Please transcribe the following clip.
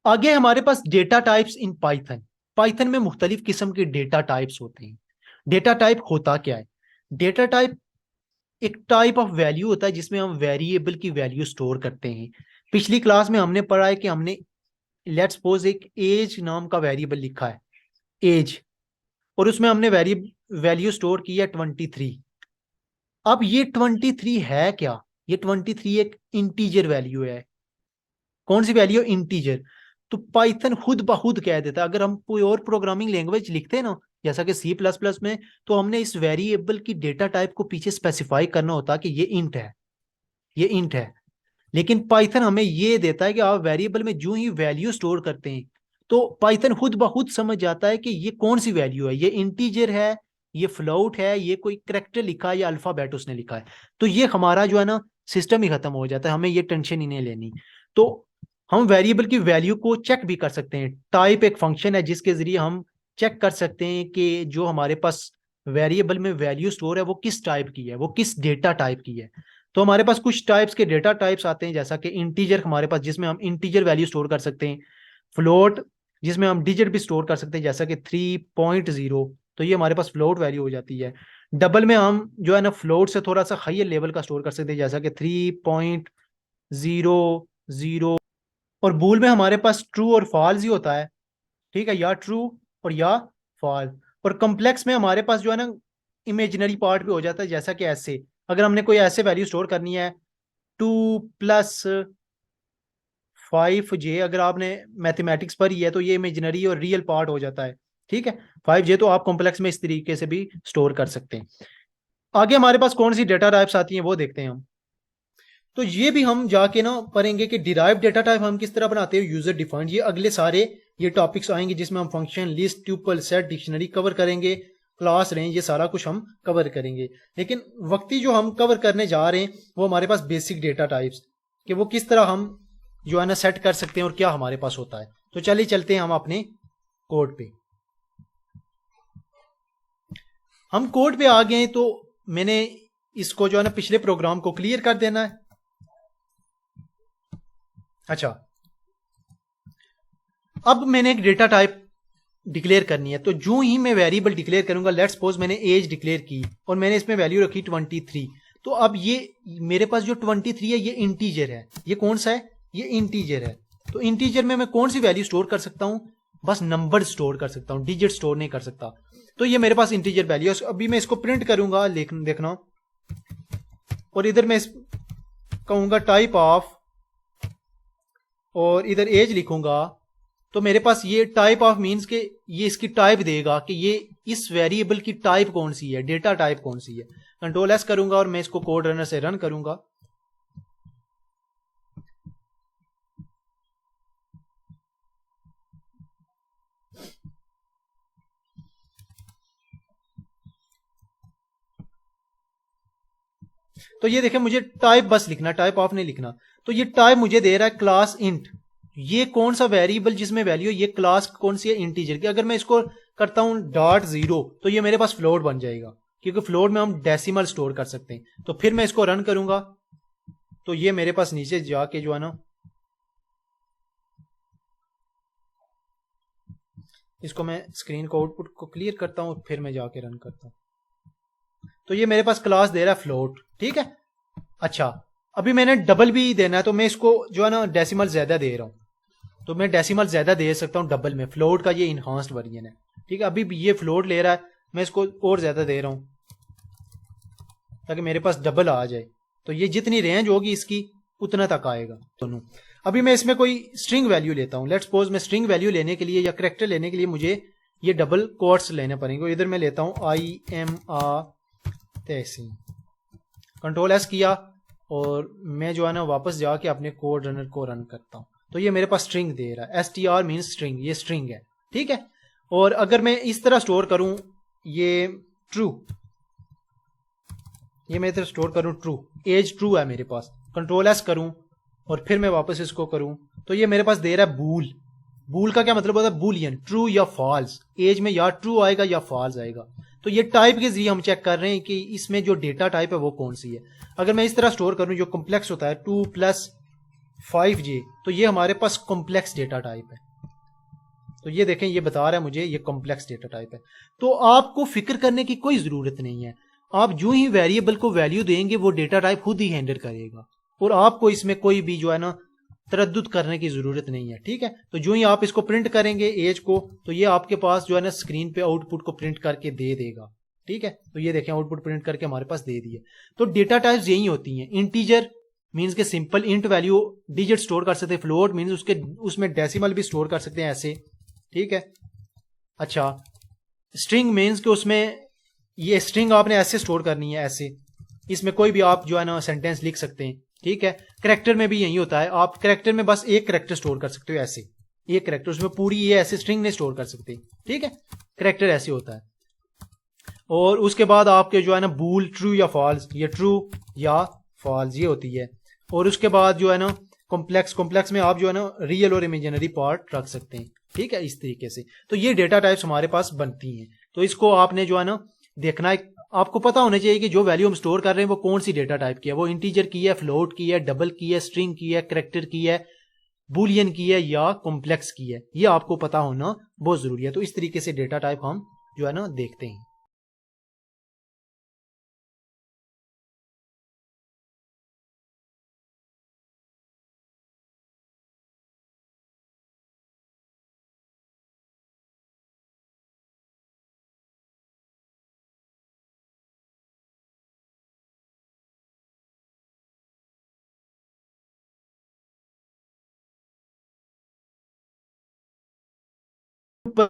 आगे हमारे पास data types in Python. Python में मुख्तलिफ किस्म के डेटा टाइप्स होते हैं। डेटा टाइप होता क्या है? डेटा टाइप एक टाइप ऑफ वैल्यू होता है जिसमें हम वेरिएबल की वैल्यू स्टोर करते हैं। पिछली क्लास में हमने पढ़ा है कि हमने लेट्स सपोज एक एज नाम का वेरिएबल लिखा है, एज, और उसमें हमने वैल्यू स्टोर की है 23। अब ये 23 है क्या? ये 23 एक इंटीजर वैल्यू है। कौन सी वैल्यू? इंटीजर। तो पाइथन खुद ब खुद कह देता है, अगर हम कोई और प्रोग्रामिंग लैंग्वेज लिखते हैं ना, जैसा कि सी प्लस प्लस में, तो हमने इस वेरिएबल की डेटा टाइप को पीछे स्पेसिफाई करना होता है कि ये इंट है, ये इंट है। लेकिन पाइथन हमें ये देता है कि आप वेरिएबल में जो ही वैल्यू स्टोर करते हैं, तो पाइथन खुद ब खुद समझ जाता है कि ये कौन सी वैल्यू है, ये इंटीजर है, ये फ्लोट है, ये कोई करेक्टर लिखा है या अल्फाबेट उसने लिखा है। तो ये हमारा जो है ना सिस्टम ही खत्म हो जाता है, हमें ये टेंशन ही नहीं लेनी। तो हम वेरिएबल की वैल्यू को चेक भी कर सकते हैं। टाइप एक फंक्शन है जिसके जरिए हम चेक कर सकते हैं कि जो हमारे पास वेरिएबल में वैल्यू स्टोर है वो किस टाइप की है, वो किस डेटा टाइप की है। तो हमारे पास कुछ टाइप्स के डेटा टाइप्स आते हैं, जैसा कि इंटीजर हमारे पास, जिसमें हम इंटीजर वैल्यू स्टोर कर सकते हैं। फ्लोट, जिसमें हम डिजिट भी स्टोर कर सकते हैं, जैसा कि 3.0, तो ये हमारे पास फ्लोट वैल्यू हो जाती है। डबल में हम जो है ना फ्लोट से थोड़ा सा हाइयर लेवल का स्टोर कर सकते हैं, जैसा कि 3.00। और बूल में हमारे पास ट्रू और फॉल्स ही होता है, ठीक है, या ट्रू और या फॉल्स। और कॉम्प्लेक्स में हमारे पास जो है ना इमेजिनरी पार्ट भी हो जाता है, जैसा कि ऐसे, अगर हमने कोई ऐसे वैल्यू स्टोर करनी है, 2+5J, अगर आपने मैथमेटिक्स पर ही है तो ये इमेजिनरी और रियल पार्ट हो जाता है, ठीक है। 5J तो आप कॉम्प्लेक्स में इस तरीके से भी स्टोर कर सकते हैं। आगे हमारे पास कौन सी डेटा टाइप्स आती हैं वो देखते हैं हम। तो ये भी हम जाके ना पढ़ेंगे कि डिराइव डेटा टाइप हम किस तरह बनाते हैं, यूजर डिफाइंड। ये अगले सारे ये टॉपिक्स आएंगे जिसमें हम function, list, tuple, set, dictionary cover करेंगे, क्लास, रेंज, ये सारा कुछ हम कवर करेंगे। लेकिन वक्ती जो हम कवर करने जा रहे हैं वो हमारे पास बेसिक डेटा टाइप्स, कि वो किस तरह हम जो है ना सेट कर सकते हैं और क्या हमारे पास होता है। तो चलिए चलते हैं हम अपने कोड पे। हम कोड पे आ गए हैं, तो मैंने इसको जो है ना पिछले प्रोग्राम को क्लियर कर देना है। अच्छा, अब मैंने एक डेटा टाइप डिक्लेयर करनी है, तो जो ही मैं वेरिएबल डिक्लेयर करूंगा, लेट्स सपोज मैंने एज डिक्लेयर की और मैंने इसमें वैल्यू रखी 23। तो अब ये मेरे पास जो 23 है ये इंटीजर है। ये कौन सा है? ये इंटीजर है। तो इंटीजर में मैं कौन सी वैल्यू स्टोर कर सकता हूं? बस नंबर स्टोर कर सकता हूं, डिजिट स्टोर नहीं कर सकता। तो ये मेरे पास इंटीजर वैल्यू है। अभी मैं इसको प्रिंट करूंगा, देखना, और इधर मैं कहूंगा टाइप ऑफ, और इधर एज लिखूंगा। तो मेरे पास ये टाइप ऑफ मींस के ये इसकी टाइप देगा कि ये इस वेरिएबल की टाइप कौन सी है, डेटा टाइप कौन सी है। कंट्रोल एस करूंगा और मैं इसको कोड रनर से रन करूंगा। तो ये देखें, मुझे टाइप बस लिखना, टाइप ऑफ नहीं लिखना। तो ये टाइप मुझे दे रहा है क्लास इंट। ये कौन सा वेरिएबल जिसमें वैल्यू, ये क्लास कौन सी है? इंटीजर की। अगर मैं इसको करता हूं .0 तो ये मेरे पास फ्लोट बन जाएगा, क्योंकि फ्लोट में हम डेसिमल स्टोर कर सकते हैं। तो फिर मैं इसको रन करूंगा तो ये मेरे पास नीचे जाके जो है ना, इसको मैं स्क्रीन को आउटपुट को क्लियर करता हूं, फिर मैं जाके रन करता हूं। तो ये मेरे पास क्लास दे रहा है फ्लोट, ठीक है। अच्छा, अभी मैंने डबल भी देना है, तो मैं इसको जो है ना डेसिमल ज्यादा दे रहा हूं। तो मैं डेसिमल ज्यादा दे सकता हूं डबल में, फ्लोट का ये इनहांस्ड वर्जन है, ठीक है। अभी ये फ्लोट ले रहा है, मैं इसको और ज्यादा दे रहा हूं ताकि मेरे पास डबल आ जाए। तो ये जितनी रेंज होगी इसकी उतना तक आएगा दोनों। अभी मैं इसमें कोई स्ट्रिंग वैल्यू लेता हूं। लेट्स सपोज मैं स्ट्रिंग वैल्यू लेने के लिए या करेक्टर लेने के लिए मुझे ये डबल कोट्स लेने पड़ेंगे। इधर मैं लेता हूं IMR तहसीन, कंट्रोल एस किया और मैं जो है ना वापस जाके अपने कोड रनर को रन करता हूं। तो ये मेरे पास स्ट्रिंग दे रहा है, STR मीन्स स्ट्रिंग, ये स्ट्रिंग है, ठीक है। और अगर मैं इस तरह स्टोर करूं, ये ट्रू, ये मैं इधर स्टोर करूं ट्रू, एज ट्रू है मेरे पास, कंट्रोल एस करूं और फिर मैं वापस इसको करूं, तो ये मेरे पास दे रहा है बूल। बूल का क्या मतलब होता है? बूलियन, ट्रू या फॉल्स। एज में या ट्रू आएगा या फॉल्स आएगा। तो ये टाइप के जरिए हम चेक कर रहे हैं कि इसमें जो डेटा टाइप है वो कौन सी है। अगर मैं इस तरह स्टोर करूं, जो कॉम्प्लेक्स होता है 5J, तो ये हमारे पास कॉम्प्लेक्स डेटा टाइप है। तो ये देखें, ये बता रहा है मुझे ये कॉम्प्लेक्स डेटा टाइप है। तो आपको फिक्र करने की कोई जरूरत नहीं है, आप जो ही वेरिएबल को वैल्यू देंगे वो डेटा टाइप खुद ही हैंडल करेगा, और आपको इसमें कोई भी जो है ना तरद्दुद करने की जरूरत नहीं है। ठीक है, तो जो ही आप इसको प्रिंट करेंगे एज को, तो ये आपके पास जो है ना स्क्रीन पे आउटपुट को प्रिंट करके दे देगा। ठीक है, तो ये देखें आउटपुट प्रिंट करके हमारे पास दे दिए। तो डेटा टाइप्स यही होती हैं। इंटीजर मीन्स के simple int value digit store कर सकते हैं, फ्लोट मीन्स उसके उसमें डेसिमल भी स्टोर कर सकते हैं ऐसे। ठीक है, अच्छा स्ट्रिंग मीन्स के उसमें ये स्ट्रिंग आपने ऐसे स्टोर करनी है ऐसे, इसमें कोई भी आप जो है ना सेंटेंस लिख सकते हैं। ठीक है, करेक्टर में भी यही होता है, आप करेक्टर में बस एक करेक्टर स्टोर कर सकते हो ऐसे, एक करेक्टर, उसमें पूरी ये ऐसे स्ट्रिंग नहीं स्टोर कर सकते। ठीक है, करेक्टर ऐसे होता है। और उसके बाद आपके जो है ना बूल ट्रू या फॉल्स, ये ट्रू या फॉल्स ये होती है। और उसके बाद जो है ना कॉम्प्लेक्स में आप जो है ना रियल और इमेजिनरी पार्ट रख सकते हैं। ठीक है, इस तरीके से तो ये डेटा टाइप्स हमारे पास बनती हैं। तो इसको आपने जो है ना देखना है, आपको पता होना चाहिए कि जो वैल्यू हम स्टोर कर रहे हैं वो कौन सी डेटा टाइप की है, वो इंटीजर की है, फ्लोट की है, डबल की है, स्ट्रिंग की है, करेक्टर की है, बूलियन की है या कॉम्प्लेक्स की है। ये आपको पता होना बहुत जरूरी है। तो इस तरीके से डेटा टाइप हम जो है ना देखते हैं।